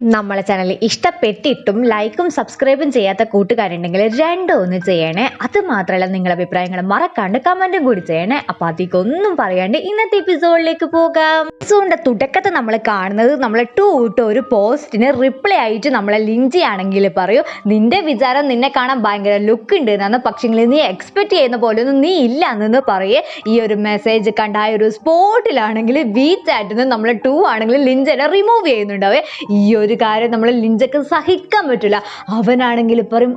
നമ്മളെ ചാനൽ ഇഷ്ടപ്പെട്ടിട്ടും ലൈക്കും സബ്സ്ക്രൈബും ചെയ്യാത്ത കൂട്ടുകാരുണ്ടെങ്കിൽ രണ്ടും ഒന്ന് ചെയ്യണേ. അത് മാത്രമല്ല നിങ്ങളുടെ അഭിപ്രായങ്ങൾ മറക്കാണ്ട് കമന്റും കൂടി ചെയ്യണേ. അപ്പൊ അധികമൊന്നും പറയാണ്ട് ഇന്നത്തെ എപ്പിസോഡിലേക്ക് പോകാം. എപ്പിസോഡിന്റെ തുടക്കത്തിൽ നമ്മൾ കാണുന്നത് നമ്മളെ ഇട്ട ഒരു പോസ്റ്റിന് റിപ്ലൈ ആയിട്ട് നമ്മളെ ലിഞ്ചി ആണെങ്കിൽ പറയൂ, നിന്റെ വിചാരം നിന്നെ കാണാൻ ഭയങ്കര ലുക്ക് ഉണ്ട് എന്നാണ്, പക്ഷേ നീ എക്സ്പെക്ട് ചെയ്യുന്ന പോലെ ഒന്നും നീ ഇല്ല എന്ന് പറയേ. ഈ ഒരു മെസ്സേജ് കണ്ട ആ ഒരു സ്പോട്ടിലാണെങ്കിൽ വീച്ചായിട്ട് നമ്മളെ ആണെങ്കിൽ ലിഞ്ചിനെ റിമൂവ് ചെയ്യുന്നുണ്ടാവേ. ഈ ഒരു കാര്യം നമ്മൾ ലിഞ്ചക്ക് സഹിക്കാൻ പറ്റില്ല. അവനാണെങ്കിൽ പറയും,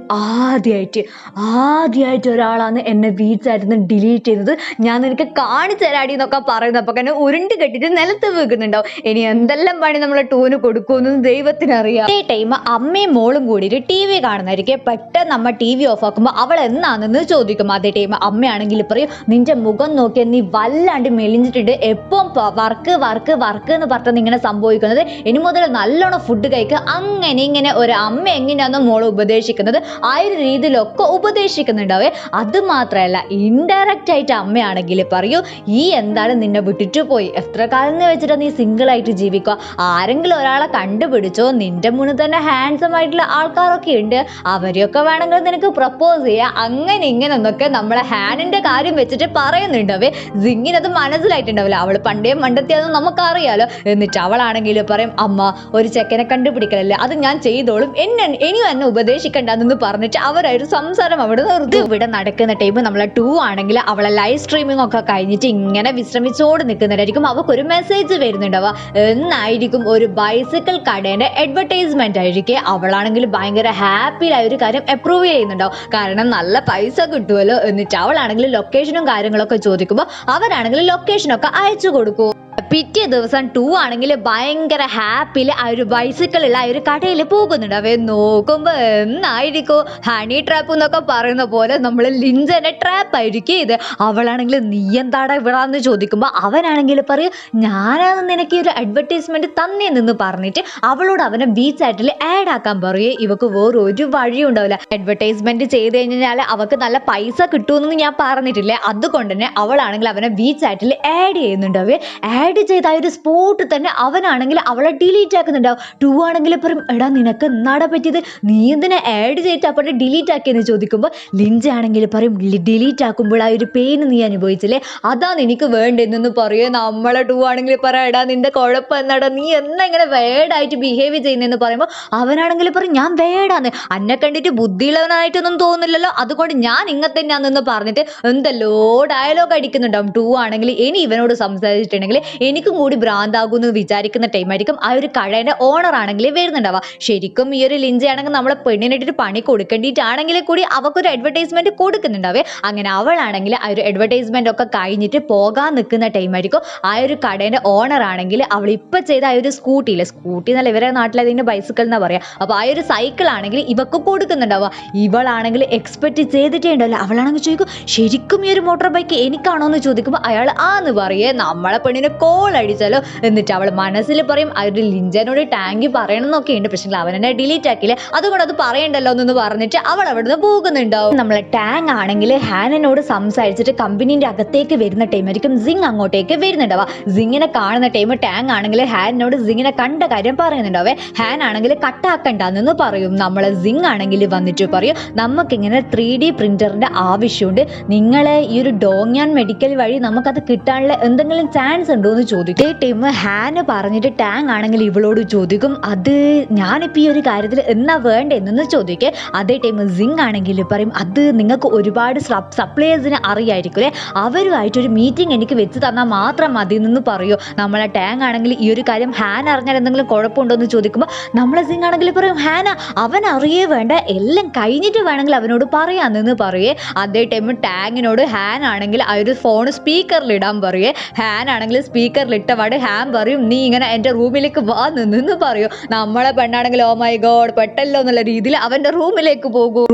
ആദ്യമായിട്ട് ഒരാളാണ് എന്നെ വീച്ചായിരുന്നു ഡിലീറ്റ് ചെയ്തത്, ഞാൻ നിനക്ക് കാണിച്ചു തരാടി എന്നൊക്കെ പറയുന്നപ്പോൾ തന്നെ ഉരുണ്ട് കെട്ടിട്ട് നിലത്ത് വീക്കുന്നുണ്ടാവും. ഇനി എന്തെല്ലാം പണി നമ്മളെ ടൂന് കൊടുക്കുമെന്ന് ദൈവത്തിനറിയാം. അതേ ടൈം അമ്മയും മോളും കൂടിയിട്ട് TV കാണുന്നതായിരിക്കും. പെട്ടെന്ന് നമ്മ TV ഓഫ് ആക്കുമ്പോൾ അവൾ എന്നാണെന്ന് ചോദിക്കും. അതേ ടൈം അമ്മയാണെങ്കിൽ പറയും, നിന്റെ മുഖം നോക്കിയാൽ നീ വല്ലാണ്ട് മെലിഞ്ഞിട്ടുണ്ട്, എപ്പം വർക്ക് വർക്ക് വർക്ക് എന്ന് പറഞ്ഞാൽ ഇങ്ങനെ സംഭവിക്കുന്നത്, ഇനി മുതൽ നല്ലോണം ഫുഡ് കഴിക്കുക. അങ്ങനെ ഇങ്ങനെ ഒരു അമ്മ എങ്ങനെയാണോ മോളെ ഉപദേശിക്കുന്നത് ആ ഒരു രീതിയിലൊക്കെ ഉപദേശിക്കുന്നുണ്ടാവേ. അത് മാത്രമല്ല ഇൻഡയറക്റ്റ് ആയിട്ട് അമ്മയാണെങ്കിൽ പറയൂ, ഈ എന്താണ് നിന്നെ വിട്ടിട്ട് പോയി, എത്ര കാലം എന്ന് വെച്ചിട്ട് നീ സിംഗിൾ ആയിട്ട് ജീവിക്കുക, ആരെങ്കിലും ഒരാളെ കണ്ടുപിടിച്ചോ, നിന്റെ മുന്നിൽ തന്നെ ഹാൻസം ആയിട്ടുള്ള ആൾക്കാരൊക്കെ ഉണ്ട്, അവരെയൊക്കെ വേണമെങ്കിൽ നിനക്ക് പ്രപ്പോസ് ചെയ്യാം, അങ്ങനെ ഇങ്ങനെ എന്നൊക്കെ നമ്മളെ ഹാനിന്റെ കാര്യം വെച്ചിട്ട് പറയുന്നുണ്ടാവേ. സിംഗിനത് മനസ്സിലായിട്ടുണ്ടാവില്ല, അവൾ പണ്ടേ മണ്ടത്തിയാണെന്ന് നമുക്കറിയാലോ. എന്നിട്ട് അവളാണെങ്കിൽ പറയും, അമ്മ ഒരു ചെക്കനെ കണ്ടുപിടിക്കലല്ലേ, അത് ഞാൻ ചെയ്തോളും, ഇനിയും എന്നെ ഉപദേശിക്കണ്ടെന്ന് പറഞ്ഞിട്ട് അവരൊരു സംസാരം അവിടെ നിർത്തി. ഇവിടെ നടക്കുന്ന ടൈം നമ്മളെ ആണെങ്കിൽ അവളെ ലൈവ് സ്ട്രീമിംഗ് ഒക്കെ കഴിഞ്ഞിട്ട് ഇങ്ങനെ വിശ്രമിച്ചോട് നിൽക്കുന്നതായിരിക്കും. അവൾക്കൊരു മെസ്സേജ് വരുന്നുണ്ടാവുക. എന്നായിരിക്കും ഒരു ബൈസിക്കിൾ കടേന്റെ അഡ്വർടൈസ്മെന്റ് ആയിരിക്കും. അവളാണെങ്കിൽ ഭയങ്കര ഹാപ്പിയിലായ ഒരു കാര്യം അപ്രൂവ് ചെയ്യുന്നുണ്ടാവും, കാരണം നല്ല പൈസ കിട്ടുമല്ലോ. എന്നിട്ട് അവളാണെങ്കിൽ ലൊക്കേഷനും കാര്യങ്ങളൊക്കെ ചോദിക്കുമ്പോൾ അവരാണെങ്കിൽ ലൊക്കേഷനൊക്കെ അയച്ചു കൊടുക്കും. പിറ്റേ ദിവസം ആണെങ്കിൽ ഭയങ്കര ഹാപ്പിയിൽ ആ ഒരു ബൈസിക്കിളുള്ള ആ ഒരു കടയിൽ പോകുന്നുണ്ട്. അവയെ നോക്കുമ്പോൾ എന്നായിരിക്കും ഹണി ട്രാപ്പ് എന്നൊക്കെ പറയുന്ന പോലെ നമ്മൾ ലിഞ്ചനെ ട്രാപ്പ് ആയിരിക്കും ഇത്. അവളാണെങ്കിൽ നീ എന്താടാ ഇവിടാന്ന് ചോദിക്കുമ്പോൾ അവനാണെങ്കിൽ പറയും, ഞാനാണ് നിനക്ക് ഒരു അഡ്വർടൈസ്മെന്റ് തന്നേന്ന് പറഞ്ഞിട്ട് അവളോട് അവനെ ബീച്ചാറ്റിൽ ആഡ് ആക്കാൻ പറയേ. ഇവക്ക് വേറൊരു വഴിയും ഉണ്ടാവില്ല. അഡ്വർടൈസ്മെന്റ് ചെയ്ത് കഴിഞ്ഞാൽ അവക്ക് നല്ല പൈസ കിട്ടുമെന്ന് ഞാൻ പറഞ്ഞിട്ടില്ലേ, അതുകൊണ്ട് തന്നെ അവളാണെങ്കിൽ അവനെ ബീച്ചാറ്റിൽ ആഡ് ചെയ്യുന്നുണ്ടാവേ. ആഡ് ചെയ്ത ആ ഒരു സ്പോട്ട് തന്നെ അവനാണെങ്കിൽ അവളെ ഡിലീറ്റ് ആക്കുന്നുണ്ടാവും. ആണെങ്കിൽ പറയും, എടാ നിനക്ക് എന്നാടാ പറ്റിയത്, നീ എന്തിനാ ആഡ് ചെയ്തിട്ട് അപ്പോഴെ ഡിലീറ്റ് ആക്കിയെന്ന് ചോദിക്കുമ്പോൾ ലിഞ്ച ആണെങ്കിൽ പറയും, ഡിലീറ്റ് ആക്കുമ്പോൾ ആ ഒരു പെയിൻ നീ അനുഭവിച്ചില്ലേ, അതാണ് എനിക്ക് വേണ്ടെന്നു പറയേ. നമ്മളെ ആണെങ്കിൽ പറയാം, എടാ നിന്റെ കുഴപ്പം എന്നാടാ, നീ എന്നാ ഇങ്ങനെ വേഡായിട്ട് ബിഹേവ് ചെയ്യുന്നതെന്ന് പറയുമ്പോൾ അവനാണെങ്കിൽ പറയും, ഞാൻ വേഡാന്ന്, അന്നെ കണ്ടിട്ട് ബുദ്ധിയുള്ളവനായിട്ടൊന്നും തോന്നില്ലല്ലോ, അതുകൊണ്ട് ഞാൻ ഇങ്ങനെ തന്നെയാണെന്ന് പറഞ്ഞിട്ട് എന്തല്ലോ ഡയലോഗ് അടിക്കുന്നുണ്ടാവും. ആണെങ്കിൽ ഇനി ഇവനോട് സംസാരിച്ചിട്ടുണ്ടെങ്കിൽ എനിക്കും കൂടി ഭ്രാന്താകുമെന്ന് വിചാരിക്കുന്ന ടൈമായിരിക്കും ആ ഒരു കടയുടെ ഓണർ ആണെങ്കിൽ വരുന്നുണ്ടാവുക. ശരിക്കും ഈ ഒരു ലിഞ്ച ആണെങ്കിൽ നമ്മളെ പെണ്ണിനായിട്ടൊരു പണി കൊടുക്കേണ്ടിയിട്ടാണെങ്കിൽ കൂടി അവക്കൊരു അഡ്വർടൈസ്മെന്റ് കൊടുക്കുന്നുണ്ടാവേ. അങ്ങനെ അവളാണെങ്കിൽ ആ ഒരു അഡ്വർടൈസ്മെന്റ് ഒക്കെ കഴിഞ്ഞിട്ട് പോകാൻ നിൽക്കുന്ന ടൈമായിരിക്കും ആ ഒരു കടയുടെ ഓണർ ആണെങ്കിൽ അവൾ ഇപ്പൊ ചെയ്ത ആ ഒരു സ്കൂട്ടി എന്നല്ല, ഇവരെ നാട്ടിൽ അതിന്റെ ബൈസിക്കിൾ എന്നാ പറയാ. അപ്പൊ ആ ഒരു സൈക്കിൾ ആണെങ്കിൽ ഇവക്ക് കൊടുക്കുന്നുണ്ടാവുക. ഇവളാണെങ്കിൽ എക്സ്പെക്ട് ചെയ്തിട്ടേ ഉണ്ടാവില്ല. അവളാണെങ്കിൽ ചോദിക്കും, ശരിക്കും ഈ ഒരു മോട്ടോർ ബൈക്ക് എനിക്കാണോ എന്ന് ചോദിക്കുമ്പോൾ അയാൾ ആന്ന് പറയേ, നമ്മളെ പെണ്ണിനെ കോൾ അടിച്ചാലോ. എന്നിട്ട് അവൾ മനസ്സിൽ പറയും, ആ ഒരു ലിഞ്ചനോട് ടാങ്കി പറയണമെന്നൊക്കെ ഉണ്ട്, പക്ഷെ അവൻ എന്നെ ഡിലീറ്റ് ആക്കില്ലേ, അതുകൊണ്ട് അത് പറയണ്ടല്ലോ എന്ന് പറഞ്ഞിട്ട് അവൾ അവിടുന്ന് പോകുന്നുണ്ടാവും. നമ്മളെ ടാങ് ആണെങ്കിൽ ഹാനനോട് സംസാരിച്ചിട്ട് കമ്പനീന്റെ അകത്തേക്ക് വരുന്ന ടൈമായിരിക്കും സിങ് അങ്ങോട്ടേക്ക് വരുന്നുണ്ടാവുക. സിങ്ങിനെ കാണുന്ന ടൈം ടാങ് ആണെങ്കിൽ ഹാനോട് സിങ്ങിനെ കണ്ട കാര്യം പറയുന്നുണ്ടാവേ. ഹാൻ ആണെങ്കിൽ കട്ടാക്കണ്ടെന്ന് പറയും. നമ്മളെ സിങ് ആണെങ്കിൽ വന്നിട്ട് പറയും, നമുക്കിങ്ങനെ 3D പ്രിന്ററിന്റെ ആവശ്യമുണ്ട്, നിങ്ങളെ ഈ ഒരു ഡോങ്യാൻ മെഡിക്കൽ വഴി നമുക്കത് കിട്ടാനുള്ള എന്തെങ്കിലും ചാൻസ് ഉണ്ടോ എന്ന് ചോദിക്കും. ഈ ടൈം ഹാന് പറഞ്ഞിട്ട് ടാങ് ആണെങ്കിൽ ഇവളോട് ചോദിക്കും, അത് ഞാനിപ്പോൾ ഈ ഒരു കാര്യത്തിൽ എന്നാ വേണ്ടെന്ന് ചോദിക്കേ. അതേ ടൈം സിങ് ആണെങ്കിൽ പറയും, അത് നിങ്ങൾക്ക് ഒരുപാട് സപ്ലയേഴ്സിനെ അറിയായിരിക്കും, അവരുമായിട്ടൊരു മീറ്റിംഗ് എനിക്ക് വെച്ച് തന്നാൽ മാത്രം മതി എന്ന് പറയൂ. നമ്മളെ ടാങ് ആണെങ്കിൽ ഈ ഒരു കാര്യം ഹാൻ അറിഞ്ഞാൽ എന്തെങ്കിലും കുഴപ്പമുണ്ടോ എന്ന് ചോദിക്കുമ്പോൾ നമ്മളെ സിങ് ആണെങ്കിൽ പറയും, ഹാന അവൻ അറിയേ വേണ്ട, എല്ലാം കഴിഞ്ഞിട്ട് വേണമെങ്കിൽ അവനോട് പറയാമെന്ന് പറയേ. അതേ ടൈം ടാങ്ങിനോട് ഹാൻ ആണെങ്കിൽ ആ ഒരു ഫോൺ സ്പീക്കറിൽ ഇടാൻ പറയേ. ഹാൻ ആണെങ്കിൽ സ്പീക്കറിൽ ഇട്ടപാട് ഹാൻ പറയും, നീ ഇങ്ങനെ എൻ്റെ റൂമിലേക്ക് വാ നിന്ന് പറയൂ. നമ്മളെ പെണ്ണാണെങ്കിൽ ഓ മൈ ഗോഡ് പെട്ടല്ലോ എന്നുള്ള രീതിയിൽ അവൻ്റെ റൂമിലേക്ക് പോകും.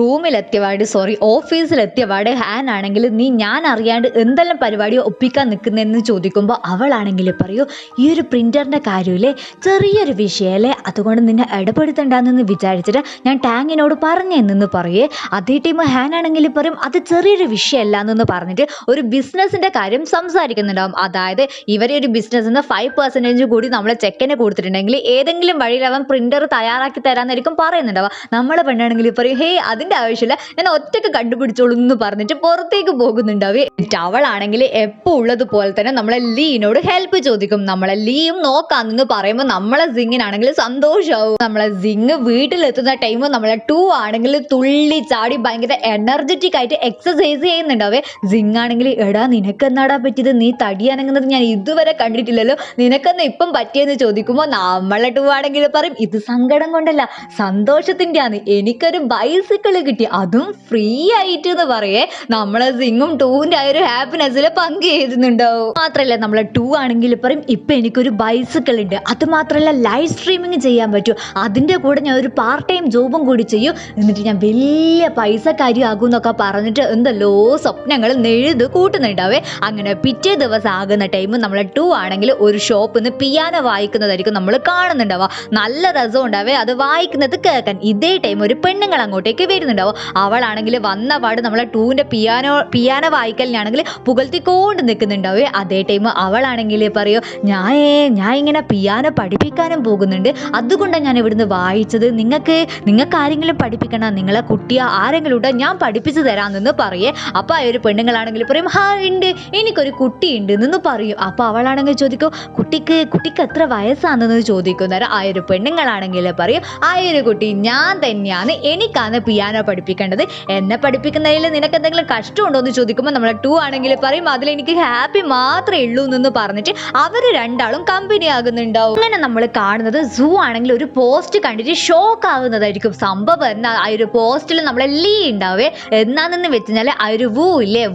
ഓഫീസിലെത്തിയപാട് ഹാൻ ആണെങ്കിൽ, നീ ഞാൻ അറിയാണ്ട് എന്തെല്ലാം പരിപാടി ഒപ്പിക്കാൻ നിൽക്കുന്നതെന്ന് ചോദിക്കുമ്പോൾ അവളാണെങ്കിൽ പറയൂ, ഈ ഒരു പ്രിന്ററിന്റെ കാര്യമില്ലേ ചെറിയൊരു വിഷയമല്ലേ, അതുകൊണ്ട് നിന്നെ ഇടപെടുത്തണ്ടെന്ന് വിചാരിച്ചിട്ട് ഞാൻ ടാങ്ങിനോട് പറഞ്ഞെന്ന് പറയേ. അതേ ടൈം ഹാൻ ആണെങ്കിൽ പറയും, അത് ചെറിയൊരു വിഷയമല്ല എന്ന് പറഞ്ഞിട്ട് ഒരു ബിസിനസിന്റെ കാര്യം സംസാരിക്കുന്നുണ്ടാവും. അതായത് ഇവരെ ഒരു ബിസിനസ് 5% കൂടി നമ്മളെ ചെക്കനെ കൊടുത്തിട്ടുണ്ടെങ്കിൽ ഏതെങ്കിലും വഴിയിൽ അവൻ പ്രിന്റർ തയ്യാറാക്കി തരാന്നായിരിക്കും പറയുന്നുണ്ടാവുക. നമ്മളെ പെണ്ണാണെങ്കിൽ പറയും ഹേ അതിന്റെ ആവശ്യമില്ല, ഞാൻ ഒറ്റക്ക് കണ്ടുപിടിച്ചോളൂ എന്ന് പറഞ്ഞിട്ട് പുറത്തേക്ക് പോകുന്നുണ്ടാവേ. അവളാണെങ്കിൽ എപ്പോൾ ഉള്ളതുപോലെ തന്നെ നമ്മളെ ലീനോട് ഹെൽപ്പ് ചോദിക്കും. നമ്മളെ ലീയും നോക്കാന്ന് പറയുമ്പോൾ നമ്മളെ സിങ്ങിനാണെങ്കിൽ സന്തോഷമാവും. നമ്മളെ സിങ് വീട്ടിലെത്തുന്ന ടൈം നമ്മളെ 2 ആണെങ്കിൽ തുള്ളി ചാടി ഭയങ്കര എനർജറ്റിക് ആയിട്ട് എക്സസൈസ് ചെയ്യുന്നുണ്ടാവേ. സിങ് ആണെങ്കിൽ എടാ നിനക്ക് എന്നാടാ പറ്റിയത്, നീ തടിയാനങ്ങുന്നത് ഞാൻ ഇതുവരെ കണ്ടിട്ടില്ലല്ലോ, നിനക്കെന്ന് ഇപ്പം പറ്റിയെന്ന് ചോദിക്കുമ്പോൾ നമ്മളെ 2 ആണെങ്കിൽ പറയും ഇത് സങ്കടം കൊണ്ടല്ല സന്തോഷത്തിന്റെ ആണ്, എനിക്കൊരു ബൈസിക്കിൾ കിട്ടി അതും ഫ്രീ ആയിട്ട് എന്ന് പറയേ. നമ്മളെ സിങ്ങും 2ന്റെ ആ ഒരു ഹാപ്പിനെസ്സിൽ പങ്ക് ചെയ്യുന്നുണ്ടാവും. മാത്രല്ല നമ്മളെ 2 ആണെങ്കിൽ പറയും ഇപ്പൊ എനിക്കൊരു ബൈസിക്കിൾ ഉണ്ട്, അത് മാത്രല്ല ലൈവ് സ്ട്രീമിങ് ചെയ്യാൻ പറ്റും, അതിന്റെ കൂടെ ഞാൻ ഒരു പാർട്ട് ടൈം ജോബും കൂടി ചെയ്യും, എന്നിട്ട് ഞാൻ വലിയ പൈസക്കാരിയാകും എന്നൊക്കെ പറഞ്ഞിട്ട് എന്തല്ലോ സ്വപ്നങ്ങൾ നെഴുത് കൂട്ടുന്നുണ്ടാവേ. അങ്ങനെ പിറ്റേ ദിവസം ആകുന്ന ടൈം നമ്മളെ 2 ആണെങ്കിൽ ഒരു ഷോപ്പിൽ നിന്ന് പിയാനോ വായിക്കുന്നതായിരിക്കും നമ്മൾ കാണുന്നുണ്ടാവുക. നല്ല രസം ഉണ്ടാവേ അത് വായിക്കുന്നത് കേൾക്കാൻ. ഇതേ ടൈം ഒരു പെണ്ണുങ്ങൾ അങ്ങോട്ടേക്ക് വരുന്നുണ്ടാവും. അവളാണെങ്കിൽ വന്ന പാട് നമ്മളെ 2ന്റെ പിയാനോ വായിക്കലിനാണെങ്കിൽ പുകഴ്ത്തിക്കൊണ്ട് നിൽക്കുന്നുണ്ടാവേ. അതേ ടൈം അവളാണെങ്കിൽ പറയോ ഞാൻ ഇങ്ങനെ പിയാനോ പഠിപ്പിക്കാനും പോകുന്നുണ്ട്, അതുകൊണ്ടാണ് ഞാൻ ഇവിടുന്ന് വായിച്ചത്, നിങ്ങൾക്ക് ആരെങ്കിലും പഠിപ്പിക്കണം, നിങ്ങളെ കുട്ടിയെ ആരെങ്കിലും ഉണ്ടോ ഞാൻ പഠിപ്പിച്ചു തരാമെന്ന് പറയേ. അപ്പൊ ആ ഒരു പെണ്ണുങ്ങളാണെങ്കിൽ പറയും ഹാ ഉണ്ട്, എനിക്കൊരു കുട്ടി ഉണ്ട് എന്ന് പറയും. അപ്പൊ അവളാണെങ്കിൽ ചോദിക്കും കുട്ടിക്ക് എത്ര വയസ്സാണെന്ന് ചോദിക്കുന്നേരം ആ ഒരു പെണ്ണുങ്ങളാണെങ്കിൽ പറയും ആ ഒരു കുട്ടി ഞാൻ തന്നെയാണ്, എനിക്കാണ് പിയാനോ പഠിപ്പിക്കേണ്ടത്, എന്നെ പഠിപ്പിക്കുന്നതിൽ നിനക്ക് എന്തെങ്കിലും കഷ്ടമുണ്ടോ എന്ന് ചോദിക്കുമ്പോൾ നമ്മളെ 2 ആണെങ്കിൽ പറയും അതിൽ എനിക്ക് ഹാപ്പി മാത്രമേ ഉള്ളൂ എന്ന് പറഞ്ഞിട്ട് അവര് രണ്ടാളും കമ്പനി ആകുന്നുണ്ടാവും. അങ്ങനെ നമ്മൾ കാണുന്നത് സൂ ആണെങ്കിൽ ഒരു പോസ്റ്റ് കണ്ടിട്ട് ഷോക്ക് ആകുന്നതായിരിക്കും. സംഭവം എന്നാ ആ ഒരു പോസ്റ്റിൽ നമ്മളെ ലീ ഉണ്ടാവേ. എന്നാണെന്ന് വെച്ചാൽ ആ ഒരു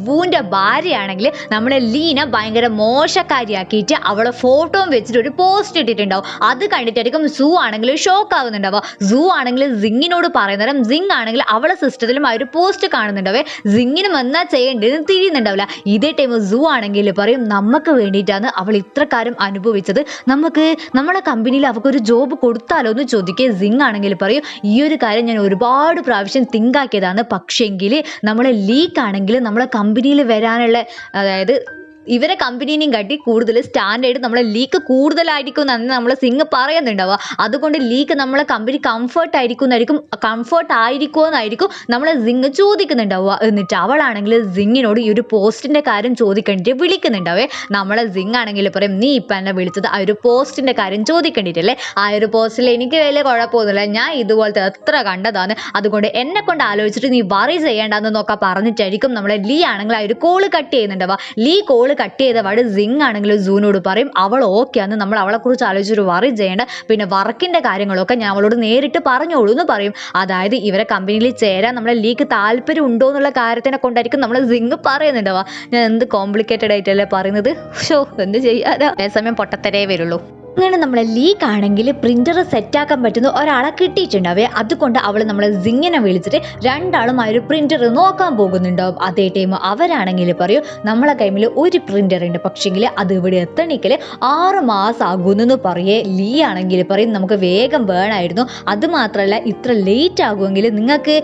വൂന്റെ ഭാര്യയാണെങ്കിൽ നമ്മളെ ലീന ഭയങ്കര മോശക്കാരിയാക്കിയിട്ട് അവളെ ഫോട്ടോയും വെച്ചിട്ട് ഒരു പോസ്റ്റ് ഇട്ടിട്ടുണ്ടാവും. അത് കണ്ടിട്ടായിരിക്കും സൂ ആണെങ്കിൽ ഷോക്ക് ആകുന്നുണ്ടാവുക. സൂ ആണെങ്കിൽ സിങ്ങിനോട് പറയുന്നേരം സിങ് ആണെങ്കിൽ അവളെ സിസ്റ്റത്തിലും ആ ഒരു പോസ്റ്റ് കാണുന്നുണ്ടാവേ. സിങ്ങിനും എന്നാ ചെയ്യേണ്ടതെന്ന് തിരിയുന്നുണ്ടാവില്ല. ഇതേ ടൈം സൂ ആണെങ്കിൽ പറയും നമുക്ക് വേണ്ടിയിട്ടാണ് അവൾ ഇത്രക്കാലം അനുഭവിച്ചത്, നമുക്ക് നമ്മളെ കമ്പനിയിൽ അവൾക്കൊരു ജോബ് കൊടുത്താലോ എന്ന് ചോദിക്കുക. സിങ് ആണെങ്കിൽ പറയും ഈ ഒരു കാര്യം ഞാൻ ഒരുപാട് പ്രാവശ്യം തിങ്ക് ആക്കിയതാണ്, പക്ഷെങ്കിൽ നമ്മളെ ലീക്ക് ആണെങ്കിൽ നമ്മളെ കമ്പനിയിൽ വരാനുള്ള അതായത് ഇവരെ കമ്പനീനെയും കാട്ടി കൂടുതൽ സ്റ്റാൻഡേർഡ് നമ്മളെ ലീക്ക് കൂടുതലായിരിക്കും എന്നാണ് നമ്മളെ സിങ് പറയുന്നുണ്ടാവുക. അതുകൊണ്ട് ലീക്ക് നമ്മളെ കമ്പനി കംഫർട്ട് ആയിരിക്കുമോ എന്നായിരിക്കും നമ്മളെ സിങ് ചോദിക്കുന്നുണ്ടാവുക. എന്നിട്ട് അവളാണെങ്കിൽ സിങ്ങിനോട് ഈ ഒരു പോസ്റ്റിന്റെ കാര്യം ചോദിക്കേണ്ടിട്ട് വിളിക്കുന്നുണ്ടാവേ. നമ്മളെ സിങ് ആണെങ്കിൽ പറയും നീ ഇപ്പം എന്നെ വിളിച്ചത് ആ ഒരു പോസ്റ്റിന്റെ കാര്യം ചോദിക്കേണ്ടിട്ടല്ലേ, ആ ഒരു പോസ്റ്റിൽ എനിക്ക് വലിയ കുഴപ്പമൊന്നുമില്ല, ഞാൻ ഇതുപോലത്തെ എത്ര കണ്ടതാണ്, അതുകൊണ്ട് എന്നെ കൊണ്ട് ആലോചിച്ചിട്ട് നീ വറി ചെയ്യേണ്ടെന്നൊക്കെ പറഞ്ഞിട്ടായിരിക്കും നമ്മളെ ലീ ആണെങ്കിൽ ആ ഒരു കോള് കട്ട് ചെയ്യുന്നുണ്ടാവുക. ലീ കോള് കട്ട് ചെയ്ത പാട് സിങ് ആണെങ്കിൽ സൂനോട് പറയും അവൾ ഓക്കെയാണ്, നമ്മൾ അവളെ കുറിച്ച് ആലോചിച്ചൊരു വറി ചെയ്യേണ്ട, പിന്നെ വർക്കിന്റെ കാര്യങ്ങളൊക്കെ ഞാൻ അവളോട് നേരിട്ട് പറഞ്ഞോളൂ എന്ന് പറയും. അതായത് ഇവരെ കമ്പനിയിൽ ചേരാൻ നമ്മളെ ലീക്ക് താല്പര്യം ഉണ്ടോ എന്നുള്ള കാര്യത്തിനെ കൊണ്ടായിരിക്കും നമ്മളെ സിങ് പറയുന്നുണ്ടാവുക. ഞാൻ എന്ത് കോംപ്ലിക്കേറ്റഡ് ആയിട്ടല്ലേ പറയുന്നത്, ഷോ എന്ത് ചെയ്യാതെ അതേസമയം പൊട്ടത്തരേ വരുള്ളൂ. അങ്ങനെ നമ്മളെ ലീക്ക് ആണെങ്കിൽ പ്രിന്റർ സെറ്റാക്കാൻ പറ്റുന്ന ഒരാളെ കിട്ടിയിട്ടുണ്ടാവേ. അതുകൊണ്ട് അവൾ നമ്മളെ സിങ്ങിനെ വിളിച്ചിട്ട് രണ്ടാളും ആ ഒരു പ്രിന്റർ നോക്കാൻ പോകുന്നുണ്ടാവും. അതേ ടൈം അവരാണെങ്കിൽ പറയും നമ്മളെ കൈമിൽ ഒരു പ്രിന്റർ ഉണ്ട്, പക്ഷെങ്കിൽ അത് ഇവിടെ എത്തണിക്കൽ 6 മാസം ആകുമെന്ന് പറയേ. ലീ ആണെങ്കിൽ പറയും നമുക്ക് വേഗം വേണമായിരുന്നു, അത് മാത്രമല്ല ഇത്ര ലേറ്റ് ആകുമെങ്കിൽ നിങ്ങൾക്ക്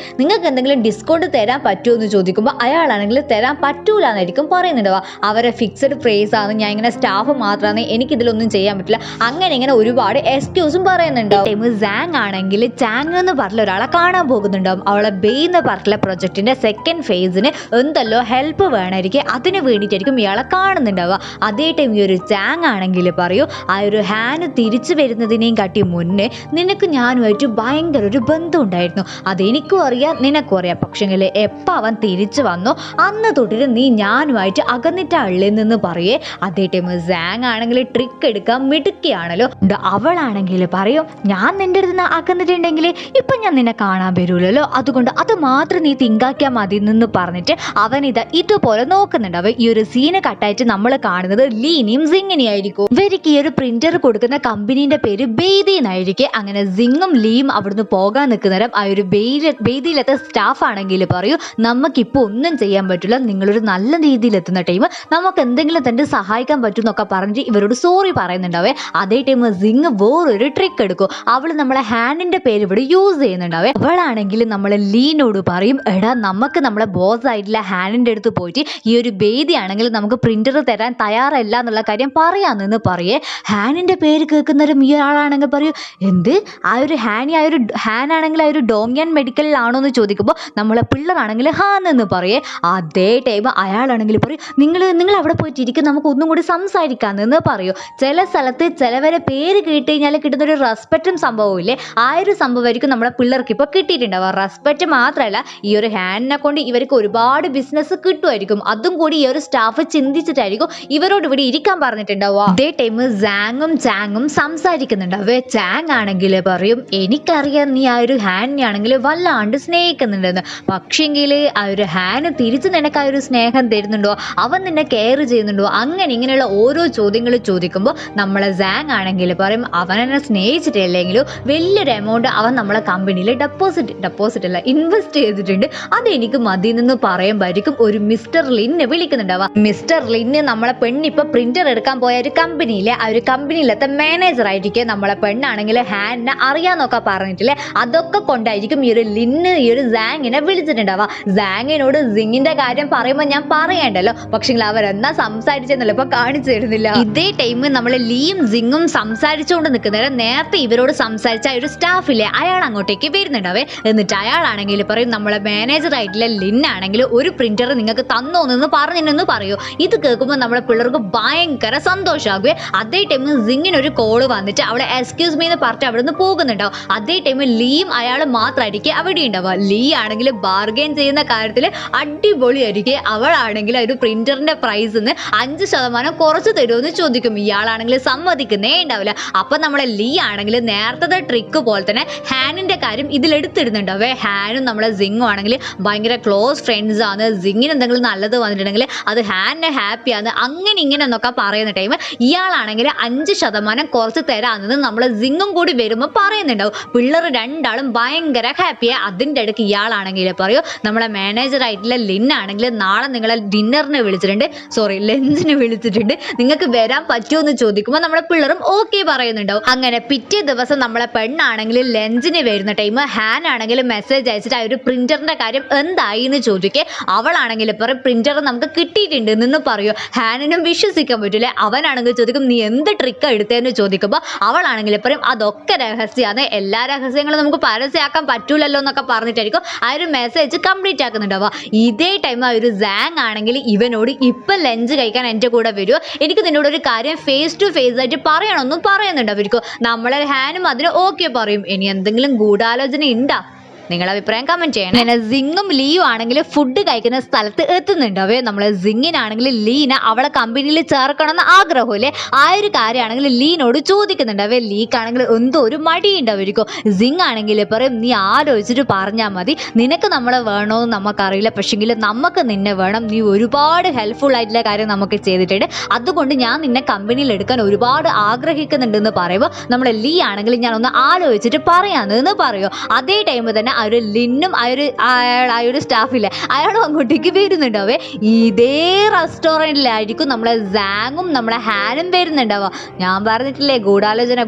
എന്തെങ്കിലും ഡിസ്കൗണ്ട് തരാൻ പറ്റുമോ എന്ന് ചോദിക്കുമ്പോൾ അയാളാണെങ്കിൽ തരാൻ പറ്റൂല എന്നായിരിക്കും പറയുന്നുണ്ടാവുക. അവരെ ഫിക്സഡ് പ്രൈസ് ആണ്, ഞാൻ ഇങ്ങനെ സ്റ്റാഫ് മാത്രമാണ്, എനിക്കിതിലൊന്നും ചെയ്യാൻ പറ്റില്ല, അങ്ങനെ ഇങ്ങനെ ഒരുപാട് എക്സ്ക്യൂസും പറയുന്നുണ്ടാവും. സാങ് ആണെങ്കിൽ ചാങ് എന്ന് പറഞ്ഞ ഒരാളെ കാണാൻ പോകുന്നുണ്ടാവും. അവളെ ബെയ് എന്ന് പറഞ്ഞ പ്രൊജക്ടിന്റെ സെക്കൻഡ് ഫേസിന് എന്തല്ലോ ഹെൽപ്പ് വേണമായിരിക്കും, അതിന് വേണ്ടിയിട്ടായിരിക്കും ഇയാളെ കാണുന്നുണ്ടാവുക. അതേ ടൈം ഈ ഒരു ചാങ് ആണെങ്കിൽ പറയൂ ആ ഒരു ഹാന് തിരിച്ചു വരുന്നതിനെയും കാട്ടി മുന്നേ നിനക്ക് ഞാനുമായിട്ട് ഭയങ്കര ഒരു ബന്ധം ഉണ്ടായിരുന്നു, അതെനിക്കും അറിയാം നിനക്കും അറിയാം, പക്ഷെങ്കിൽ എപ്പോൾ അവൻ തിരിച്ചു വന്നോ അന്ന് തൊട്ടിട്ട് നീ ഞാനുമായിട്ട് അകന്നിട്ടാളെന്ന് പറയേ. അതേ ടൈം സാങ് ആണെങ്കിൽ ട്രിക്ക് എടുക്കാൻ മിടുക്കി ആണല്ലോ. അവളാണെങ്കിൽ പറയും ഞാൻ നിന്റെ അടുത്ത് ആക്കുന്നിട്ടുണ്ടെങ്കിൽ ഇപ്പൊ ഞാൻ നിന്നെ കാണാൻ വരൂലല്ലോ, അതുകൊണ്ട് അത് മാത്രം നീ തിങ്കാക്കിയാൽ മതി എന്ന് പറഞ്ഞിട്ട് അവൻ ഇതുപോലെ നോക്കുന്നുണ്ട്. ഈ ഒരു സീന് കട്ടായിട്ട് നമ്മൾ കാണുന്നത് ലീനിയും സിങ്ങിനെയും ആയിരിക്കും. ഇവർക്ക് ഈ ഒരു പ്രിന്റർ കൊടുക്കുന്ന കമ്പനീന്റെ പേര് ബെയ്തി എന്നായിരിക്കും. അങ്ങനെ സിങ്ങും ലീയും അവിടുന്ന് പോകാൻ നിൽക്കുന്നേരം ആ ഒരു ബെയ്തിയിലെത്ത സ്റ്റാഫ് ആണെങ്കിൽ പറയും നമുക്കിപ്പോൾ ഒന്നും ചെയ്യാൻ പറ്റില്ല, നിങ്ങളൊരു നല്ല രീതിയിൽ എത്തുന്ന ടൈം നമുക്ക് എന്തെങ്കിലും തന്നെ സഹായിക്കാൻ പറ്റും എന്നൊക്കെ പറഞ്ഞിട്ട് ഇവരോട് സോറി പറയുന്നുണ്ടാവേ. അതേ ടൈം സിങ് വേറൊരു ട്രിക്ക് എടുക്കും. അവൾ നമ്മളെ ഹാനിന്റെ പേര് ഇവിടെ യൂസ് ചെയ്യുന്നുണ്ടാവേ. അവളാണെങ്കിൽ നമ്മളെ ലീനോട് പറയും, എടാ നമുക്ക് നമ്മളെ ബോസ് ആയിട്ടുള്ള ഹാനിന്റെ അടുത്ത് പോയിട്ട് ഈ ഒരു ബേദിയാണെങ്കിൽ നമുക്ക് പ്രിന്റർ തരാൻ തയ്യാറല്ല എന്നുള്ള കാര്യം പറയാമെന്ന് പറയേ. ഹാനിന്റെ പേര് കേൾക്കുന്നവരും ഈ ആളാണെങ്കിൽ പറയൂ, എന്ത് ആ ഒരു ഹാൻ ആണെങ്കിൽ ആ ഒരു ഡോങ്യാൻ മെഡിക്കലിലാണോ എന്ന് ചോദിക്കുമ്പോൾ നമ്മളെ പിള്ളേരാണെങ്കിൽ ഹാന്ന് പറയേ. അതേ ടൈം അയാളാണെങ്കിൽ പറയും, നിങ്ങൾ അവിടെ പോയിട്ട് ഇരിക്കും, നമുക്ക് ഒന്നും കൂടി സംസാരിക്കാമെന്ന് പറയൂ. ചില സ്ഥലത്ത് ചിലവരെ പേര് കേട്ട് കഴിഞ്ഞാൽ കിട്ടുന്നൊരു റെസ്പെക്റ്റും സംഭവമില്ലേ, ആ ഒരു സംഭവമായിരിക്കും നമ്മളെ പിള്ളേർക്ക് ഇപ്പോൾ കിട്ടിയിട്ടുണ്ടാവുക. റെസ്പെക്റ്റ് മാത്രമല്ല, ഈ ഒരു ഹാനിനെ കൊണ്ട് ഇവർക്ക് ഒരുപാട് ബിസിനസ് കിട്ടുമായിരിക്കും. അതും കൂടി ഈ ഒരു സ്റ്റാഫ് ചിന്തിച്ചിട്ടായിരിക്കും ഇവരോട് ഇവിടെ ഇരിക്കാൻ പറഞ്ഞിട്ടുണ്ടാവുക. അതേ ടൈം സാങ്ങും ചാങ്ങും സംസാരിക്കുന്നുണ്ടാവേ. ചാങ് ആണെങ്കിൽ പറയും, എനിക്കറിയാം നീ ആ ഒരു ഹാനിനെ ആണെങ്കിൽ വല്ലാണ്ട് സ്നേഹിക്കുന്നുണ്ടെന്ന്, പക്ഷെങ്കിൽ ആ ഒരു ഹാന് തിരിച്ച് നിനക്ക് ആ ഒരു സ്നേഹം തരുന്നുണ്ടോ, അവൻ നിന്നെ കെയർ ചെയ്യുന്നുണ്ടോ, അങ്ങനെ ഇങ്ങനെയുള്ള ഓരോ ചോദ്യങ്ങൾ ചോദിക്കുമ്പോൾ നമ്മളെ സാങ് ആണെങ്കിൽ പറയും, അവൻ എന്നെ സ്നേഹിച്ചിട്ടില്ലെങ്കിലും വലിയൊരു എമൗണ്ട് അവൻ നമ്മളെ കമ്പനിയിൽ ഡെപ്പോസിറ്റ് അല്ല ഇൻവെസ്റ്റ് ചെയ്തിട്ടുണ്ട്, അതെനിക്ക് മതി എന്ന് പറയുമ്പോഴായിരിക്കും ഒരു മിസ്റ്റർ ലിന്നെ വിളിക്കുന്നുണ്ടാവുക. മിസ്റ്റർ ലിന്ന് നമ്മളെ പെണ്ണിപ്പോൾ പ്രിന്റർ എടുക്കാൻ പോയ ഒരു കമ്പനിയിലെ ആ ഒരു കമ്പനിയിലത്തെ മാനേജർ ആയിരിക്കും. നമ്മളെ പെണ്ണാണെങ്കിൽ ഹാനിനെ അറിയാന്നൊക്കെ പറഞ്ഞിട്ടില്ലേ, അതൊക്കെ കൊണ്ടായിരിക്കും ഈ ഒരു ലിന്ന് ഈ ഒരു സാങ്ങിനെ വിളിച്ചിട്ടുണ്ടാവുക. സാങ്ങിനോട് സിങ്ങിന്റെ കാര്യം പറയുമ്പോൾ ഞാൻ പറയണ്ടല്ലോ, പക്ഷേ അവരെന്നാ സംസാരിച്ചെന്നല്ലോ ഇപ്പൊ കാണിച്ചു തരുന്നില്ല. ഇതേ ടൈം നമ്മൾ ലീയും സിങ്ങും സംസാരിച്ചുകൊണ്ട് നിൽക്കുന്നേരം നേരത്തെ ഇവരോട് സംസാരിച്ച ഒരു സ്റ്റാഫില്ലേ അയാൾ അങ്ങോട്ടേക്ക് വരുന്നുണ്ടാവേ. എന്നിട്ട് അയാളാണെങ്കിൽ പറയും, നമ്മളെ മാനേജർ ആയിട്ടുള്ള ലിന്നാണെങ്കിൽ ഒരു പ്രിന്റർ നിങ്ങൾക്ക് തന്നോന്ന് പറഞ്ഞെന്ന് പറയൂ. ഇത് കേൾക്കുമ്പോൾ നമ്മളെ പിള്ളേർക്ക് ഭയങ്കര സന്തോഷമാകുവേ. അതേ ടൈം സിങ്ങിന് ഒരു കോള് വന്നിട്ട് അവളെ എക്സ്ക്യൂസ് മീ എന്ന് പറഞ്ഞിട്ട് അവിടെ നിന്ന് പോകുന്നുണ്ടാവും. അതേ ടൈം ലീയും അയാൾ മാത്രമായിരിക്കും അവിടെ ഉണ്ടാവുക. ലീ ആണെങ്കിൽ ബാർഗെയിൻ ചെയ്യുന്ന കാര്യത്തിൽ അടിപൊളിയായിരിക്കും. അവളാണെങ്കിൽ ഒരു പ്രിന്ററിന്റെ പ്രൈസിന്ന് 5% കുറച്ച് തരുമെന്ന് ചോദിക്കും. ഇയാളാണെങ്കിൽ സമ്മതിക്കുന്നേ ഉണ്ടാവില്ല. അപ്പൊ നമ്മളെ ലീ ആണെങ്കിൽ നേരത്തെ ട്രിക്ക് പോലെ തന്നെ ഹാനിന്റെ കാര്യം ഇതിലെടുത്തിടുന്നുണ്ടാവേ. ഹാനും നമ്മളെ സിങ്ങും ആണെങ്കിൽ ഭയങ്കര ക്ലോസ് ഫ്രണ്ട്സ് ആണ്. സിങ്ങിന് എന്തെങ്കിലും നല്ലത് വന്നിട്ടുണ്ടെങ്കിൽ അത് ഹാനിനെ ഹാപ്പിയാണ്, അങ്ങനെ ഇങ്ങനെ എന്നൊക്കെ പറയുന്ന ടൈം ഇയാളാണെങ്കിൽ 5% കുറച്ച് തരാമെന്ന് നമ്മളെ സിങ്ങും കൂടി വരുമ്പോൾ പറയുന്നുണ്ടാവും. പിള്ളേർ രണ്ടാളും ഭയങ്കര ഹാപ്പിയാണ്. അതിൻ്റെ ഇടയ്ക്ക് ഇയാളാണെങ്കിൽ പറയൂ, നമ്മളെ മാനേജർ ആയിട്ടുള്ള ലിന്നാണെങ്കിൽ നാളെ നിങ്ങളെ ഡിന്നറിന് വിളിച്ചിട്ടുണ്ട്, ലഞ്ചിന് വിളിച്ചിട്ടുണ്ട്, നിങ്ങൾക്ക് വരാൻ പറ്റുമോ എന്ന് ചോദിക്കുമ്പോൾ നമ്മളെ പിള്ളേരും ഓക്കെ പറയുന്നുണ്ടാവും. അങ്ങനെ പിറ്റേ ദിവസം നമ്മളെ പെണ്ണാണെങ്കിൽ ലഞ്ചിന് വരുന്ന ടൈം ഹാൻ ആണെങ്കിൽ മെസ്സേജ് അയച്ചിട്ട് ആ ഒരു പ്രിന്ററിന്റെ കാര്യം എന്തായി എന്ന് ചോദിക്കേ. അവളാണെങ്കിൽ പറയും, പ്രിന്റർ നമുക്ക് കിട്ടിയിട്ടുണ്ട് എന്ന് പറയൂ. ഹാനിനും വിശ്വസിക്കാൻ പറ്റില്ല. അവനാണെങ്കിൽ ചോദിക്കും, നീ എന്ത് ട്രിക്കാണ് എടുത്തതെന്ന് ചോദിക്കുമ്പോൾ അവളാണെങ്കിൽ പറയും, അതൊക്കെ രഹസ്യമാണ്, എല്ലാ രഹസ്യങ്ങളും നമുക്ക് പരസ്യമാക്കാൻ പറ്റൂലല്ലോ എന്നൊക്കെ പറഞ്ഞിട്ടായിരിക്കും ആ ഒരു മെസ്സേജ് കംപ്ലീറ്റ് ആക്കുന്നുണ്ടാവുക. ഇതേ ടൈം ആ ഒരു സാങ് ആണെങ്കിൽ ഇവനോട് ഇപ്പം ലഞ്ച് കഴിക്കാൻ എൻ്റെ കൂടെ വരുമോ, എനിക്ക് നിന്നോട് ഒരു കാര്യം ഫേസ് ടു ഫേസ് ആയിട്ട് പറയണമെന്നും പറയുന്നുണ്ടാവും. നമ്മളെ ഹാനും അതിന് ഓക്കെ പറയും. ഇനി എന്തെങ്കിലും ഗൂഢാലോചന ഉണ്ടാ, നിങ്ങളുടെ അഭിപ്രായം കമന്റ് ചെയ്യണം. അങ്ങനെ സിങ്ങും ലീയും ആണെങ്കിൽ ഫുഡ് കഴിക്കുന്ന സ്ഥലത്ത് എത്തുന്നുണ്ടാവേ. നമ്മളെ സിങ്ങിനാണെങ്കിൽ ലീന അവളെ കമ്പനിയിൽ ചേർക്കണമെന്ന് ആഗ്രഹമില്ലേ, ആ ഒരു കാര്യമാണെങ്കിൽ ലീനോട് ചോദിക്കുന്നുണ്ടാവേ. ലീക്കാണെങ്കിൽ എന്തോ ഒരു മടി ഉണ്ടാവുമായിരിക്കും. സിങ് ആണെങ്കിൽ പറയും, നീ ആലോചിച്ചിട്ട് പറഞ്ഞാൽ മതി, നിനക്ക് നമ്മളെ വേണമെന്ന് നമുക്കറിയില്ല, പക്ഷെങ്കിൽ നമുക്ക് നിന്നെ വേണം, നീ ഒരുപാട് ഹെൽപ്ഫുൾ ആയിട്ടുള്ള കാര്യം നമുക്ക് ചെയ്തിട്ടുണ്ട്, അതുകൊണ്ട് ഞാൻ നിന്നെ കമ്പനിയിൽ എടുക്കാൻ ഒരുപാട് ആഗ്രഹിക്കുന്നുണ്ടെന്ന് പറയുമ്പോൾ നമ്മളെ ലീ ആണെങ്കിൽ ഞാൻ ഒന്ന് ആലോചിച്ചിട്ട് പറയാമെന്ന് പറയും. അതേ ടൈം തന്നെ ആ ഒരു ലിന്നും ആ ഒരു സ്റ്റാഫില്ലേ അയാളും അങ്ങോട്ടേക്ക് വരുന്നുണ്ടാവേ. ഇതേ റെസ്റ്റോറൻറ്റിലായിരിക്കും നമ്മളെ സാങ്ങും നമ്മളെ ഹാനും വരുന്നുണ്ടാവുക. ഞാൻ പറഞ്ഞിട്ടില്ലേ ഗൂഢാലോചന.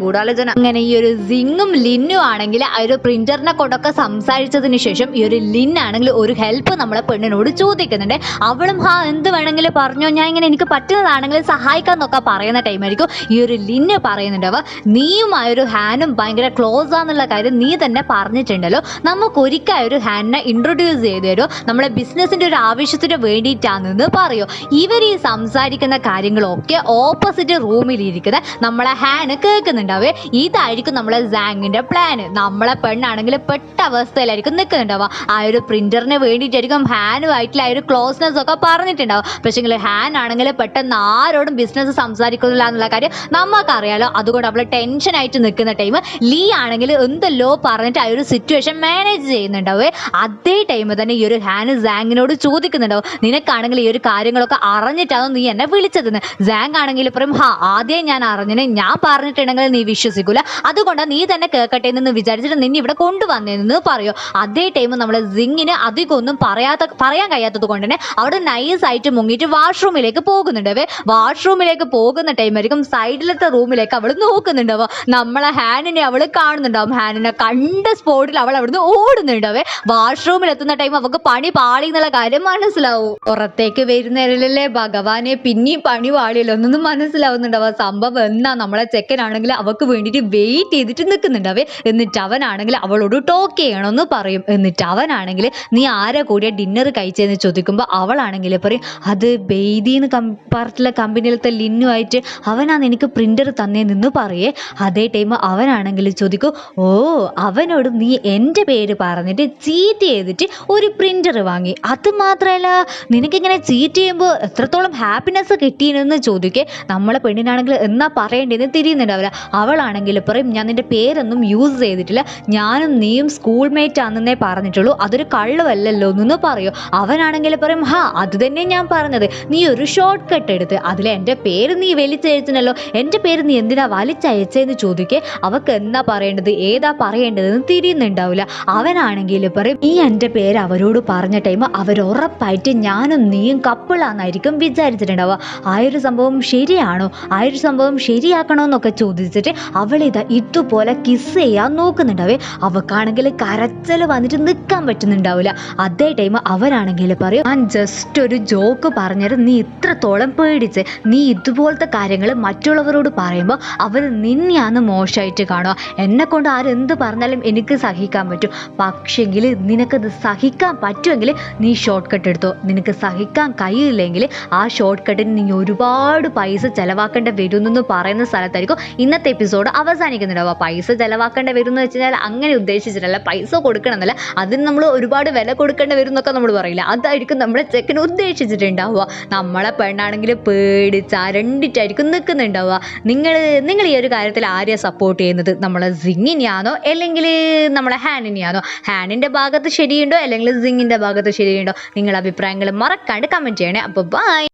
അങ്ങനെ ഈ ഒരു സിങ്ങും ലിന്നും ആണെങ്കിൽ ആ ഒരു പ്രിന്ററിനെ കൊണ്ടൊക്കെ സംസാരിച്ചതിന് ശേഷം ഈ ഒരു ലിന്നാണെങ്കിൽ ഒരു ഹെൽപ്പ് നമ്മളെ പെണ്ണിനോട് ചോദിക്കുന്നുണ്ട്. അവളും എന്ത് വേണമെങ്കിലും പറഞ്ഞോ, ഞാൻ ഇങ്ങനെ എനിക്ക് പറ്റുന്നതാണെങ്കിൽ സഹായിക്കാന്നൊക്കെ പറയുന്ന ടൈമായിരിക്കും ഈ ഒരു ലിന്ന് പറയുന്നുണ്ടാവുക. നീയും ആ ഒരു ഹാനും ഭയങ്കര ക്ലോസ് ആണെന്നുള്ള കാര്യം നീ തന്നെ പറഞ്ഞിട്ടുണ്ടല്ലോ, നമുക്ക് ഒരിക്കൽ ഒരു ഹാനിനെ ഇൻട്രൊഡ്യൂസ് ചെയ്ത് തരുമോ, നമ്മളെ ബിസിനസിന്റെ ഒരു ആവശ്യത്തിന് വേണ്ടിയിട്ടാണെന്ന് പറയോ. ഇവർ ഈ സംസാരിക്കുന്ന കാര്യങ്ങളൊക്കെ ഓപ്പോസിറ്റ് റൂമിലിരിക്കുന്ന നമ്മളെ ഹാന് കേൾക്കുന്നുണ്ടാവേ. ഇതായിരിക്കും നമ്മളെ സാങ്ങിന്റെ പ്ലാന്. നമ്മളെ പെണ്ണാണെങ്കിൽ പെട്ട അവസ്ഥയിലായിരിക്കും നിൽക്കുന്നുണ്ടാവുക. ആ ഒരു പ്രിന്ററിന് വേണ്ടിയിട്ടായിരിക്കും ഹാനുമായിട്ടുള്ള ആ ഒരു ക്ലോസ്നെസ് ഒക്കെ പറഞ്ഞിട്ടുണ്ടാവും. പക്ഷേ ഹാൻ ആണെങ്കിൽ പെട്ടെന്ന് ആരോടും ബിസിനസ് സംസാരിക്കുന്നില്ല എന്നുള്ള കാര്യം നമുക്കറിയാലോ. അതുകൊണ്ട് അവൾ ടെൻഷനായിട്ട് നിൽക്കുന്ന ടൈം ലീ ആണെങ്കിൽ എന്തല്ലോ പറഞ്ഞിട്ട് ആ ഒരു സിറ്റുവേഷൻ മാനേജ് മാനേജ് ചെയ്യുന്നുണ്ടാവേ. അതേ ടൈം തന്നെ ഈ ഒരു ഹാന് സാങ്ങിനോട് ചോദിക്കുന്നുണ്ടാവും, നിനക്കാണെങ്കിൽ ഈ ഒരു കാര്യങ്ങളൊക്കെ അറിഞ്ഞിട്ടാണോ നീ എന്നെ വിളിച്ചതെന്ന്. സാങ് ആണെങ്കിൽ പറയും, ആദ്യം ഞാൻ അറിഞ്ഞിന്, ഞാൻ പറഞ്ഞിട്ടുണ്ടെങ്കിൽ നീ വിശ്വസിക്കൂല, അതുകൊണ്ടാണ് നീ തന്നെ കേൾക്കട്ടെ എന്ന് വിചാരിച്ചിട്ട് നിന്നെ ഇവിടെ കൊണ്ടുവന്നതെന്ന് പറയോ. അതേ ടൈം നമ്മളെ സിങ്ങിന് അധികം ഒന്നും പറയാൻ കഴിയാത്തത് കൊണ്ട് തന്നെ അവിടെ നൈസായിട്ട് മുങ്ങിയിട്ട് വാഷ്റൂമിലേക്ക് പോകുന്നുണ്ടാവേ. വാഷ്റൂമിലേക്ക് പോകുന്ന ടൈമായിരിക്കും സൈഡിലത്തെ റൂമിലേക്ക് അവൾ നോക്കുന്നുണ്ടാവുക. നമ്മളെ ഹാനിനെ അവൾ കാണുന്നുണ്ടാവും. ഹാനിനെ കണ്ട സ്പോട്ടിൽ അവൾ അവിടുന്ന് ഓടുന്നുണ്ടാവേ. വാഷ്റൂമിൽ എത്തുന്ന ടൈം അവൾക്ക് പണി പാളി എന്നുള്ള കാര്യം മനസ്സിലാവും. പുറത്തേക്ക് വരുന്നതിലല്ലേ ഭഗവാനെ പിന്നെയും പണി പാളിയല്ലോ ഒന്നൊന്നും മനസ്സിലാവുന്നുണ്ടാവുക. സംഭവം എന്നാ നമ്മളെ ചെക്കനാണെങ്കിൽ അവൾക്ക് വേണ്ടിയിട്ട് വെയിറ്റ് ചെയ്തിട്ട് നിൽക്കുന്നുണ്ടാവേ. എന്നിട്ട് അവനാണെങ്കിൽ അവളോട് ടോക്ക് ചെയ്യണമെന്ന് പറയും. എന്നിട്ട് അവനാണെങ്കിൽ നീ ആരാ കൂടിയ ഡിന്നർ കഴിച്ചതെന്ന് ചോദിക്കുമ്പോൾ അവളാണെങ്കിൽ പറയും, അത് ബെയ്തിന്ന് പറഞ്ഞിട്ടുള്ള കമ്പനിയിലത്തെ ലിന്നുമായിട്ട് അവനാണ് എനിക്ക് പ്രിന്റർ തന്നേന്ന് പറയേ. അതേ ടൈം അവനാണെങ്കിൽ ചോദിക്കും, ഓ അവനോട് നീ എൻ്റെ പേര് പറഞ്ഞിട്ട് ചീറ്റ് ചെയ്തിട്ട് ഒരു പ്രിന്റർ വാങ്ങി, അത് മാത്രമല്ല നിനക്കിങ്ങനെ ചീറ്റ് ചെയ്യുമ്പോൾ എത്രത്തോളം ഹാപ്പിനെസ് കിട്ടിയെന്ന് ചോദിക്കേ. നമ്മളെ പെണ്ണിനാണെങ്കിൽ എന്നാ പറയേണ്ടതെന്ന് തിരിയുന്നുണ്ടാവില്ല. അവളാണെങ്കിൽ പറയും, ഞാൻ നിൻ്റെ പേരൊന്നും യൂസ് ചെയ്തിട്ടില്ല, ഞാനും നീയും സ്കൂൾ മേറ്റ് ആണെന്നേ പറഞ്ഞിട്ടുള്ളൂ, അതൊരു കള്ളവല്ലല്ലോ എന്ന് പറയൂ. അവനാണെങ്കിൽ പറയും, അത് തന്നെ ഞാൻ പറഞ്ഞത്, നീ ഒരു ഷോർട്ട് കട്ട് എടുത്ത് അതിൽ എൻ്റെ പേര് നീ വലിച്ചയച്ചല്ലോ, എൻ്റെ പേര് നീ എന്തിനാ വലിച്ചയച്ചെന്ന് ചോദിക്കേ. അവൾക്ക് എന്നാ പറയേണ്ടത് ഏതാ പറയേണ്ടതെന്ന് തിരിയുന്നുണ്ടാവില്ല. അവനാണെങ്കിൽ പറയും, നീ എൻ്റെ പേര് അവരോട് പറഞ്ഞ ടൈം അവരുറപ്പായിട്ട് ഞാനും നീയും കപ്പിളാന്നായിരിക്കും വിചാരിച്ചിട്ടുണ്ടാവുക. ആ ഒരു സംഭവം ശരിയാണോ, ആ ഒരു സംഭവം ശരിയാക്കണോ എന്നൊക്കെ ചോദിച്ചിട്ട് അവളിതാ ഇതുപോലെ കിസ് ചെയ്യാൻ നോക്കുന്നുണ്ടാവേ. അവക്കാണെങ്കിൽ കരച്ചൽ വന്നിട്ട് നിൽക്കാൻ പറ്റുന്നുണ്ടാവില്ല. അതേ ടൈം അവരാണെങ്കിൽ പറയും, ഞാൻ ജസ്റ്റ് ഒരു ജോക്ക് പറഞ്ഞത് നീ ഇത്രത്തോളം പേടിച്ച്, നീ ഇതുപോലത്തെ കാര്യങ്ങൾ മറ്റുള്ളവരോട് പറയുമ്പോൾ അവർ നിന്നെയാണ് മോശമായിട്ട് കാണുക. എന്നെ കൊണ്ട് ആരെന്ത് പറഞ്ഞാലും എനിക്ക് സഹിക്കാൻ പറ്റും, പക്ഷെങ്കിൽ നിനക്കത് സഹിക്കാൻ പറ്റുമെങ്കിൽ നീ ഷോർട്ട് കട്ട് എടുത്തോ, നിനക്ക് സഹിക്കാൻ കഴിയില്ലെങ്കിൽ ആ ഷോർട്ട് കട്ടിന് നീ ഒരുപാട് പൈസ ചിലവാക്കേണ്ടി വരുമെന്ന് പറയുന്ന സ്ഥലത്തായിരിക്കും ഇന്നത്തെ എപ്പിസോഡ് അവസാനിക്കുന്നുണ്ടാവുക. പൈസ ചിലവാക്കേണ്ടി വരും എന്ന് വെച്ച് കഴിഞ്ഞാൽ അങ്ങനെ ഉദ്ദേശിച്ചിട്ടല്ല, പൈസ കൊടുക്കണം എന്നല്ല, അതിന് നമ്മൾ ഒരുപാട് വില കൊടുക്കേണ്ടി വരും എന്നൊക്കെ നമ്മൾ പറയില്ല, അതായിരിക്കും നമ്മളെ ചെക്കന് ഉദ്ദേശിച്ചിട്ടുണ്ടാവുക. നമ്മളെ പെണ്ണാണെങ്കിൽ പേടിച്ച് അരണ്ടിട്ടായിരിക്കും നിൽക്കുന്നുണ്ടാവുക. നിങ്ങൾ ഈ ഒരു കാര്യത്തിൽ ആരെയാ സപ്പോർട്ട് ചെയ്യുന്നത്? നമ്മളെ സിങ്ങിനെയാണോ അല്ലെങ്കിൽ നമ്മളെ ഹാനിനെയാണോ? ഹാനിൻ്റെ ഭാഗത്ത് ശരിയുണ്ടോ അല്ലെങ്കിൽ സിങ്ങിൻ്റെ ഭാഗത്ത് ശരിയുണ്ടോ? നിങ്ങളുടെ അഭിപ്രായങ്ങൾ മറക്കാണ്ട് കമൻറ്റ് ചെയ്യണേ. അപ്പോൾ ബൈ.